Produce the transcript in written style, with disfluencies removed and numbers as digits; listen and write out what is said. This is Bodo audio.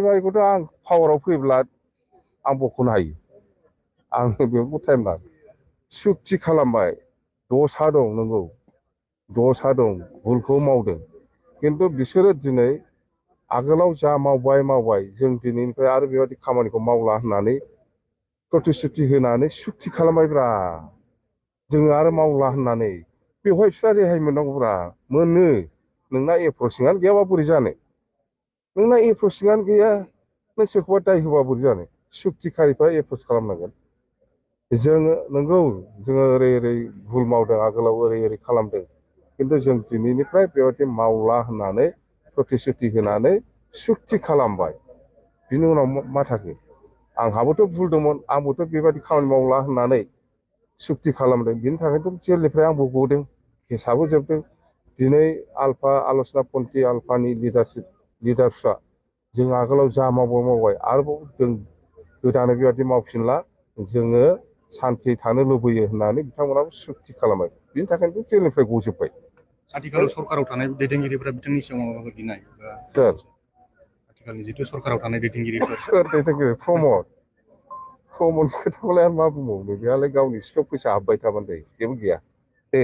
बेबायदिखौथ' आं पावाराव फैब्ला आं बख'नो हायो आंनो बेयाव टाइम नाङा सुक्ति खालामबाय दसा दं नंगौ दसा दं भुलखौ मावदों खिन्थु बिसोरो दिनै आगोलाव जा मावबाय जों दिनैनिफ्राय आरो बेबायदि खामानिखौ मावला होननानै प्रतिश्रुति होनानै सुक्ति खालामबायब्रा जोङो आरो मावला होननानै बेवहाय बिस्रा रेहाय मोननांगौब्रा मोनो नोंना एप्रसिंआनो गैयाबा बोरै जानो नोंना एप्रसिंआनो गैया नों सोरखौबा दाय होबा बोरै जानो सुक्तिखारिफ्रा एप्रस खालामनांगोन जोङो नंगौ जोङो ओरै भुल मावदों आगोलाव ओरै खालामदों खिन्थु जों दिनैनिफ्राय बेबायदि मावला होननानै प्रतिश्रुति होनानै सुक्ति खालामबाय बिनि उनाव मा थाखो आंहाबोथ' भुल दंमोन आंबोथ' बेबायदि खामानि मावला होननानै सुक्ति खालामदों बिनि थाखायथ' जेलनिफ्राय आंबो गदों केसाबो जोबदों दिनै आलफा आलसना पन्थी आलफानि लिडार्सफ्रा जों आगोलाव जा मावबाय आरोबाव जों गोदानै बेबायदि मावफिनला जोङो सान्थि थानो लुबैयो होननानै बिथांमोनाबो सुक्ति खालामबाय बिनि थाखायनो जेलनिफ्राय गजोब्बाय आथिखालाव सरकाराव थानाय दैदेनगिरिफोरा बिथांनि सायाव माबाफोर गिनाय सोर आथिखालनि जिथु सरकाराव थानाय दैदेनगिरिफोर सोर दैदेनगिरि प्रमद खोथाखौलाय आं मा बुंबावनो बेहालाय गावनि सिखाव फैसा हाबबाय थाबानो जायो जेबो गैया दे